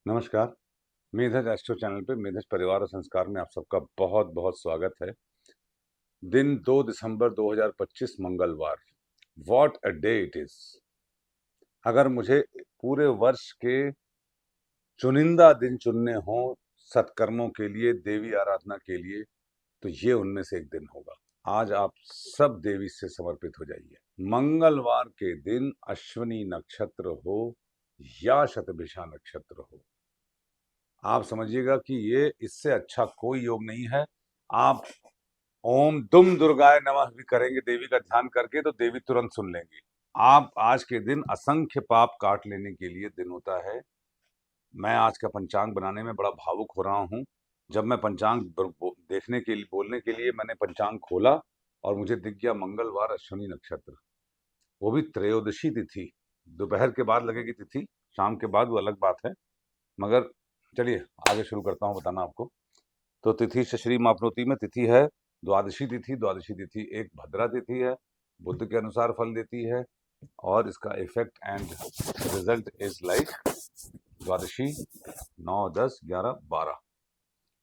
नमस्कार। मेधज astro channel पे मेधज परिवार और संस्कार में आप सबका बहुत बहुत स्वागत है। दिन 2 दिसंबर 2025 मंगलवार। What a day it is. अगर मुझे पूरे वर्ष के चुनिंदा दिन चुनने हो सत्कर्मों के लिए, देवी आराधना के लिए, तो ये उनमें से एक दिन होगा। आज आप सब देवी से समर्पित हो जाइए। मंगलवार के दिन अश्विनी नक्षत्र हो या शतभिषा नक्षत्र हो, आप समझिएगा कि ये इससे अच्छा कोई योग नहीं है। आप ओम दुम दुर्गाय नमः भी करेंगे देवी का ध्यान करके, तो देवी तुरंत सुन लेंगी। आप आज के दिन असंख्य पाप काट लेने के लिए दिन होता है। मैं आज का पंचांग बनाने में बड़ा भावुक हो रहा हूँ। जब मैं पंचांग देखने के लिए, बोलने के लिए मैंने पंचांग खोला और मुझे दिख गया मंगलवार, अश्विनी नक्षत्र, वो भी त्रयोदशी तिथि। दोपहर के बाद लगेगी तिथि, शाम के बाद वो अलग बात है। मगर चलिए आगे शुरू करता हूँ बताना आपको। तो तिथि शश्री मापनोती में तिथि है द्वादशी तिथि। द्वादशी तिथि एक भद्रा तिथि है, बुद्ध के अनुसार फल देती है, और इसका effect and result is like द्वादशी 9, 10, 11, 12।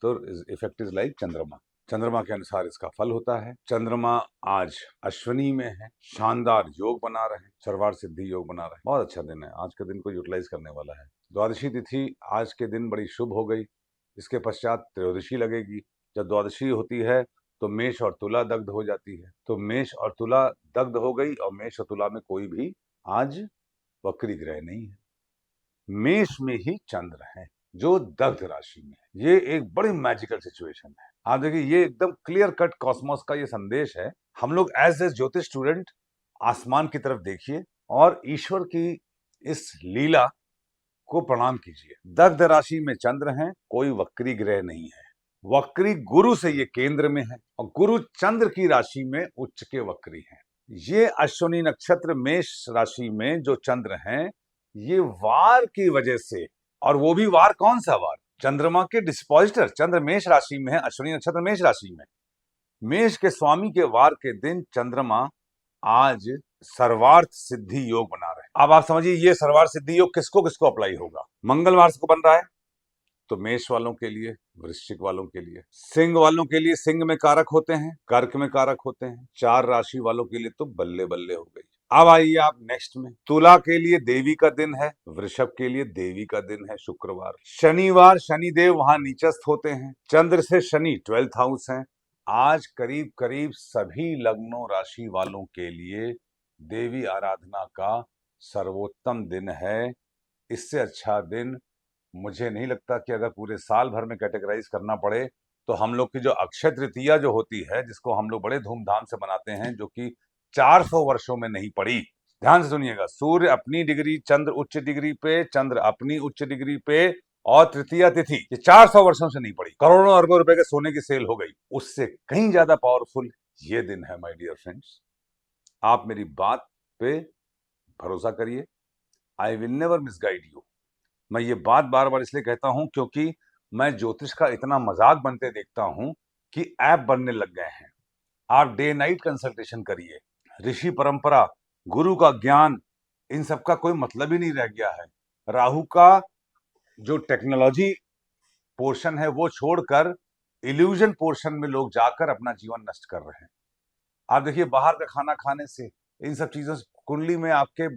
तो इफेक्ट इज लाइक चंद्रमा। चंद्रमा के अनुसार इसका फल होता है। चंद्रमा आज अश्विनी में है, शानदार योग बना रहे हैं, सर्वार्थ सिद्धि योग बना रहे हैं। बहुत अच्छा दिन है, आज के दिन को यूटिलाइज करने वाला है। द्वादशी तिथि आज के दिन बड़ी शुभ हो गई। इसके पश्चात त्रयोदशी लगेगी। जब द्वादशी होती है तो मेष और तुला दग्ध हो जाती है। तो मेष और तुला दग्ध हो गई, और मेष और तुला में कोई भी आज वक्री ग्रह नहीं है। मेष में ही चंद्र है जो दग्ध राशि में है। ये एक बड़ी मैजिकल सिचुएशन है। आप देखिए, ये एकदम क्लियर कट कॉस्मोस का ये संदेश है। हम लोग एज ए ज्योतिष स्टूडेंट आसमान की तरफ देखिए और ईश्वर की इस लीला को प्रणाम कीजिए। दग्ध राशि में चंद्र हैं, कोई वक्री ग्रह नहीं है। वक्री गुरु से ये केंद्र में है, और गुरु चंद्र की राशि में उच्च के वक्री हैं। ये अश्विनी नक्षत्र मेष राशि में जो चंद्र हैं, ये वार की वजह से, और वो भी वार कौन सा वार, चंद्रमा के डिस्पोजिटर। चंद्र मेष राशि में है, अश्विनी नक्षत्र मेष राशि में, मेष के स्वामी के वार के दिन चंद्रमा आज सर्वार्थ सिद्धि योग बना रहे हैं। अब आप समझिए ये सर्वार्थ सिद्धि योग किसको किसको अप्लाई होगा। मंगलवार को बन रहा है तो मेष वालों के लिए, वृश्चिक वालों के लिए, सिंह वालों के लिए सिंह में कारक होते हैं, कर्क में कारक होते हैं, 4 राशि वालों के लिए तो बल्ले बल्ले हो गई। अब आइए आप नेक्स्ट में। तुला के लिए देवी का दिन है, वृषभ के लिए देवी का दिन है शुक्रवार। शनिवार शनिदेव वहां नीचस्थ होते हैं, चंद्र से शनि 12th हाउस है। आज करीब करीब सभी लग्नों राशि वालों के लिए देवी आराधना का सर्वोत्तम दिन है। इससे अच्छा दिन मुझे नहीं लगता कि अगर पूरे साल भर में कैटेगराइज करना पड़े तो हम लोग की जो अक्षय तृतीया जो होती है, जिसको हम लोग बड़े धूमधाम से मनाते हैं, जो कि 400 वर्षों में नहीं पड़ी। ध्यान से सुनिएगा, सूर्य अपनी डिग्री, चंद्र उच्च डिग्री पे, चंद्र अपनी उच्च डिग्री पे, और तृतीया तिथि, ये 400 वर्षों से नहीं पड़ी। करोड़ों अरबों रुपए के सोने की सेल हो गई। उससे कहीं ज्यादा पावरफुल ये दिन है माय डियर फ्रेंड्स। आप मेरी बात पे भरोसा करिए। I will never misguide you. मैं ये बात बार बार इसलिए कहता हूं क्योंकि मैं ज्योतिष का इतना मजाक बनते देखता हूं कि ऐप बनने लग गए हैं। आप डे नाइट कंसल्टेशन करिए। ऋषि परंपरा, गुरु का ज्ञान, इन सब का कोई मतलब ही नहीं रह गया है। राहु का जो टेक्नोलॉजी पोर्शन है वो छोड़कर इल्यूजन पोर्शन में लोग जाकर अपना जीवन नष्ट कर रहे हैं। आप देखिए, बाहर का खाना खाने से, इन सब चीजों से कुंडली में आपके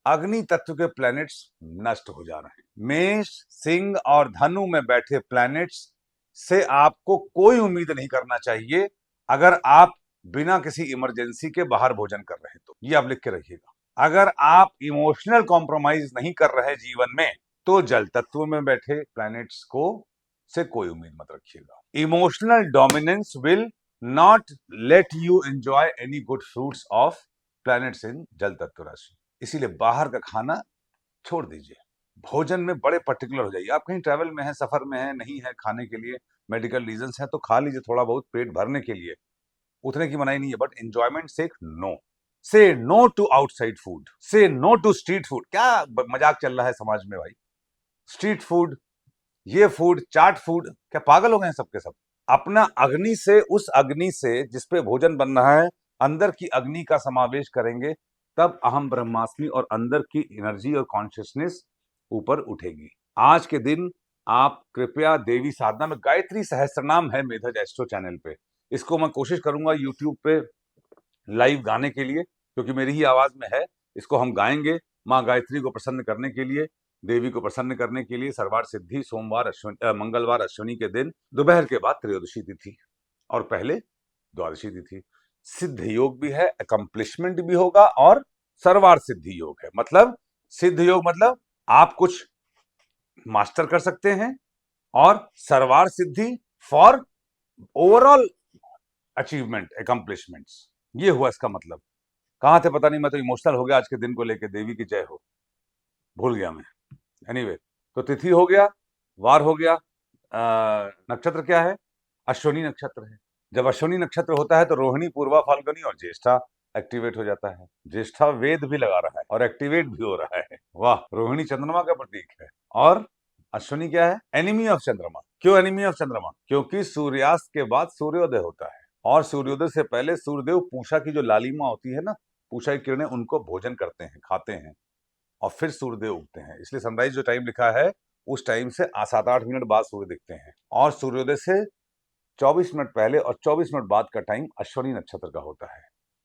अग्नि तत्व के प्लैनेट्स नष्ट हो जा रहे हैं। मेष, सिंह और धनु में बैठे प्लैनेट्स से आपको कोई उम्मीद नहीं करना चाहिए अगर आप बिना किसी इमरजेंसी के बाहर भोजन कर रहे हैं तो। ये आप लिख के रखिएगा। अगर आप इमोशनल कॉम्प्रोमाइज नहीं कर रहे जीवन में, तो जल तत्व में बैठे प्लैनेट्स को से कोई उम्मीद मत रखिएगा। Emotional dominance will not let you enjoy any good fruits of planets इन जल तत्व राशि। इसीलिए बाहर का खाना छोड़ दीजिए। भोजन में बड़े पर्टिकुलर हो जाइए। आप कहीं ट्रैवल में हैं, सफर में हैं, नहीं है खाने के लिए, मेडिकल रीजंस है, तो खा लीजिए थोड़ा बहुत पेट भरने के लिए, उतने की मनाही नहीं है, बट एंजॉयमेंट से नो। से नो टू आउटसाइड फूड, से नो टू स्ट्रीट फूड। क्या मजाक चल रहा है समाज में भाई। स्ट्रीट फूड, ये फूड, चाट फूड, क्या पागल हो गए हैं सबके सब। अपना अग्नि से, उस अग्नि से जिसपे भोजन बन रहा है, अंदर की अग्नि का समावेश करेंगे, तब अहम ब्रह्मास्मि और अंदर की एनर्जी और कॉन्शियसनेस ऊपर उठेगी। आज के दिन आप कृपया देवी साधना में गायत्री सहस्त्रनाम है मेधज एस्ट्रो चैनल पे, इसको मैं कोशिश करूंगा यूट्यूब पे लाइव गाने के लिए, क्योंकि मेरी ही आवाज में है। इसको हम गाएंगे माँ गायत्री को प्रसन्न करने के लिए, देवी को प्रसन्न करने के लिए। सर्वार्थ सिद्धि सोमवार मंगलवार अश्विनी के दिन दोपहर के बाद त्रयोदशी तिथि और पहले द्वादशी तिथि। सिद्ध योग भी है, अकम्प्लिशमेंट भी होगा और सर्वार्थ सिद्धि योग है। मतलब सिद्ध योग मतलब आप कुछ मास्टर कर सकते हैं, और सर्वार्थ सिद्धि फॉर ओवरऑल अचीवमेंट, अकम्प्लिशमेंट्स। ये हुआ इसका मतलब। कहां थे पता नहीं, मैं तो इमोशनल हो गया आज के दिन को लेके। देवी की जय हो, भूल गया मैं। एनीवे, तो तिथि हो गया, वार हो गया, नक्षत्र क्या है? अश्विनी नक्षत्र है। जब अश्विनी नक्षत्र होता है तो रोहिणी, पूर्वा, फाल्गुनी और ज्येष्ठा एक्टिवेट हो जाता है। ज्येष्ठा वेद भी लगा रहा है और एक्टिवेट भी हो रहा है। वाह, रोहिणी चंद्रमा का प्रतीक है और अश्विनी क्या है? एनिमी ऑफ चंद्रमा। क्यों एनिमी ऑफ चंद्रमा? क्योंकि सूर्यास्त के बाद सूर्योदय होता है और सूर्योदय से पहले सूर्यदेव पूषा की जो लालिमा होती है ना, पूषा की किरणें, उनको भोजन करते हैं, खाते हैं और फिर सूर्यदेव उगते हैं। इसलिए सनराइज जो टाइम लिखा है उस टाइम से 7-8 मिनट बाद सूर्य दिखते हैं, और सूर्योदय से 24 मिनट पहले और 24 मिनट बाद का टाइम अश्विनी नक्षत्र का होता है।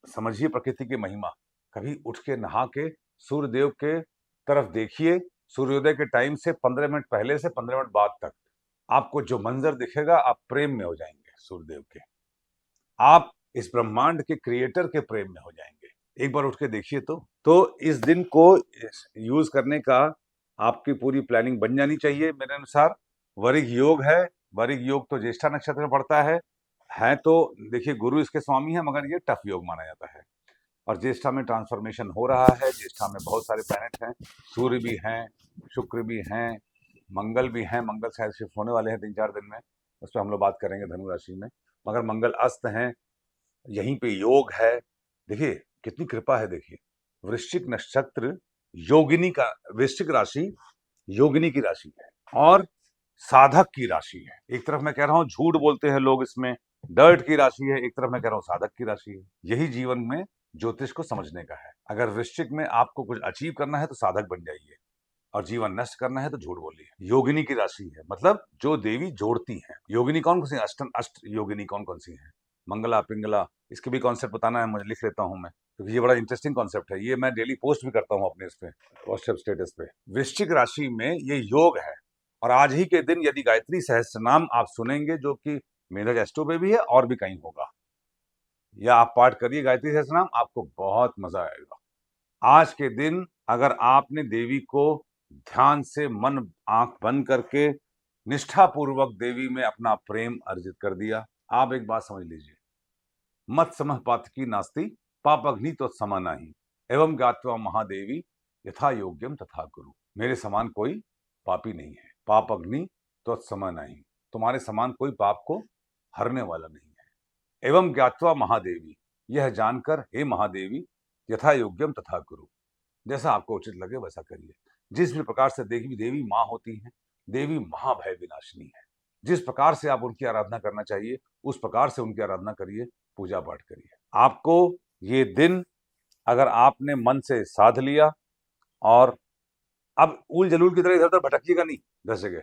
समझिए प्रकृति की महिमा। कभी उठ के नहा के सूर्यदेव के तरफ देखिए। सूर्योदय के टाइम से 15 मिनट पहले से 15 मिनट बाद तक आपको जो मंजर दिखेगा, आप प्रेम में हो जाएंगे सूर्यदेव के। आप इस ब्रह्मांड के क्रिएटर के प्रेम में हो जाएंगे। एक बार उठ के देखिए तो इस दिन को यूज करने का आपकी पूरी प्लानिंग बन जानी चाहिए मेरे अनुसार। वरिग योग है, वरिग योग तो ज्येष्ठा नक्षत्र में पड़ता है तो देखिए गुरु इसके स्वामी है, मगर ये टफ योग माना जाता है। और ज्येष्ठा में ट्रांसफॉर्मेशन हो रहा है। ज्येष्ठा में बहुत सारे प्लैनेट हैं, सूर्य भी हैं, शुक्र भी हैं, मंगल भी हैं। मंगल शायद शिफ्ट होने वाले हैं 3-4 दिन में, उस पर हम लोग बात करेंगे धनु राशि में। मगर मंगल अस्त हैं, यहीं पे योग है। देखिए कितनी कृपा है। देखिए वृश्चिक नक्षत्र योगिनी का, वृश्चिक राशि योगिनी की राशि है और साधक की राशि है। एक तरफ मैं कह रहा हूं झूठ बोलते हैं लोग, इसमें डर्ट की राशि है, एक तरफ मैं कह रहा हूं साधक की राशि है। यही जीवन में ज्योतिष को समझने का है। अगर वृश्चिक में आपको कुछ अचीव करना है तो साधक बन जाइए, और जीवन नष्ट करना है तो झूठ बोलिए। योगिनी की राशि है, मतलब जो देवी जोड़ती हैं। योगिनी कौन कौन सी? अष्ट योगिनी कौन कौन सी हैं? मंगला, पिंगला, इसके भी कॉन्सेप्ट बताना है मुझे, लिख लेता हूं मैं, क्योंकि ये बड़ा इंटरेस्टिंग कॉन्सेप्ट है। ये मैं डेली पोस्ट भी करता हूं अपने इस पे, व्हाट्सएप स्टेटस पे। वृश्चिक राशि में ये योग है, और आज ही के दिन यदि गायत्री सहस्त्रनाम आप सुनेंगे, जो कि मेधज एस्ट्रो पे भी है और भी कहीं होगा, या आप पाठ करिए गायत्री सहस्त्रनाम, आपको बहुत मजा आएगा। आज के दिन अगर आपने देवी को ध्यान से, मन आंख बंद करके निष्ठापूर्वक देवी में अपना प्रेम अर्जित कर दिया, आप एक बात समझ लीजिए, मत समः पातकी नास्ति पापग्नि तो समा नहीं, एवं ज्ञात्वा महादेवी यथा योग्यम तथा कुरु। मेरे समान कोई पापी नहीं है, पाप अग्नि तो समा नहीं, तुम्हारे समान कोई पाप को हरने वाला नहीं है। एवं ज्ञात्वा महादेवी, यह जानकर हे महादेवी, यथा योग्यम तथा कुरु, जैसा आपको उचित लगे वैसा करिए। जिस भी प्रकार से देवी माँ होती हैं, देवी महाभय विनाशिनी है। जिस प्रकार से आप उनकी आराधना करना चाहिए उस प्रकार से उनकी आराधना करिए, पूजा पाठ करिए। आपको ये दिन अगर आपने मन से साध लिया, और अब ऊल जलूल की तरह इधर उधर भटकिएगा नहीं 10 जगह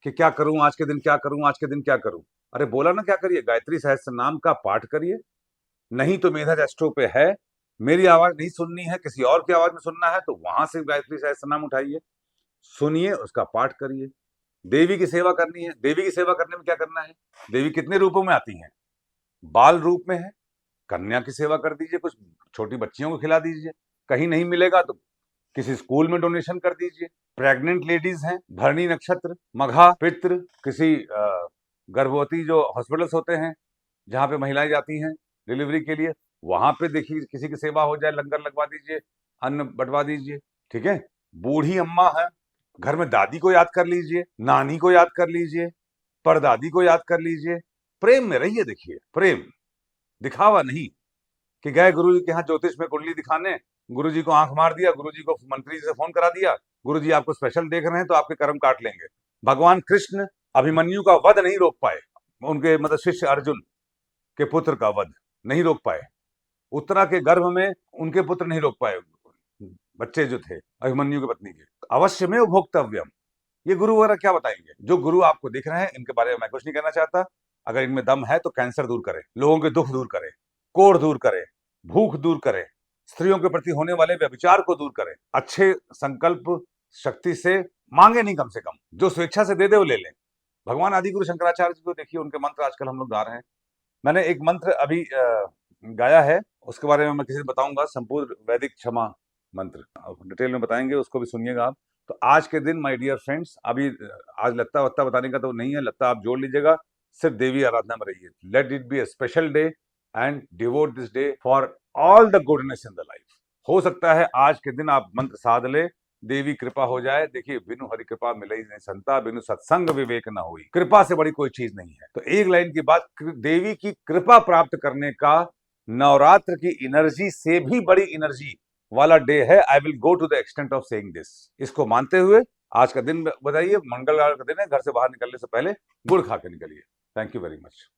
कि क्या करूं आज के दिन, क्या करूं आज के दिन, क्या करूं। अरे बोला ना क्या करिए, गायत्री सहस्त्र नाम का पाठ करिए। नहीं तो मेधज एस्ट्रो पे है, मेरी आवाज नहीं सुननी है, किसी और की आवाज में सुनना है, तो वहां से गायत्री सहस्त्र नाम उठाइए, सुनिए, उसका पाठ करिए। देवी की सेवा करनी है। देवी की सेवा करने में क्या करना है? देवी कितने रूपों में आती हैं? बाल रूप में है, कन्या की सेवा कर दीजिए, कुछ छोटी बच्चियों को खिला दीजिए। कहीं नहीं मिलेगा तो किसी स्कूल में डोनेशन कर दीजिए। प्रेग्नेंट लेडीज हैं, भरणी नक्षत्र, मघा, पितृ, किसी गर्भवती जो हॉस्पिटल्स होते हैं जहां पे महिलाएं जाती हैं डिलीवरी के लिए, वहां पे देखिए किसी की सेवा हो जाए, लंगर लगवा दीजिए, अन्न बंटवा दीजिए। ठीक है। बूढ़ी अम्मा है, घर में दादी को याद कर लीजिए, नानी को याद कर लीजिए, परदादी को याद कर लीजिए। प्रेम में रहिए। देखिए प्रेम, दिखावा नहीं कि गए गुरुजी के यहाँ ज्योतिष में कुंडली दिखाने, गुरुजी को आंख मार दिया, गुरुजी को मंत्री जी से फोन करा दिया, गुरुजी आपको स्पेशल देख रहे हैं तो आपके कर्म काट लेंगे। भगवान कृष्ण अभिमन्यु का वध नहीं रोक पाए, उनके मतलब शिष्य अर्जुन के पुत्र का वध नहीं रोक पाए, उत्तरा के गर्भ में उनके पुत्र नहीं रोक पाए, बच्चे जो थे अभिमन्यु की पत्नी के। अवश्य में भोक्तव्यम, ये गुरु वगैरह क्या बताएंगे? जो गुरु आपको दिख रहे हैं इनके बारे में मैं कुछ नहीं कहना चाहता। अगर इनमें दम है तो कैंसर दूर करे, लोगों के दुख दूर करे, कोढ़ दूर करे, भूख दूर करे, स्त्रियों के प्रति होने वाले व्यभिचार को दूर करे, अच्छे संकल्प शक्ति से मांगे नहीं, कम से कम जो स्वेच्छा से दे दे वो ले ले। भगवान आदि गुरु शंकराचार्य जी को देखिए, उनके मंत्र आजकल हम लोग गा रहे हैं। मैंने एक मंत्र अभी गाया है, उसके बारे में मैं किसी दिन बताऊंगा, संपूर्ण वैदिक क्षमा मंत्र डिटेल में बताएंगे, उसको भी सुनिएगा आप। तो आज के दिन माय डियर फ्रेंड्स, अभी आज लत्ता वत्ता बताने का तो नहीं है, लत्ता आप जोड़ लीजिएगा, सिर्फ देवी आराधना में रहिए। Let it be a special day and devote this day for all the goodness in the life. हो सकता है आज के दिन आप मंत्र साध ले, देवी कृपा हो जाए। देखिए, बिनु हरि कृपा मिले नहीं संता, बिनु सत्संग विवेक न हुई। कृपा से बड़ी कोई चीज नहीं है। तो एक लाइन की बात, देवी की कृपा प्राप्त करने का नवरात्र की एनर्जी से भी बड़ी एनर्जी वाला डे है। I will go to the extent of saying this. इसको मानते हुए आज का दिन बताइए, मंगलवार का दिन है, घर से बाहर निकलने से पहले गुड़ खा के निकलिए। Thank you very much.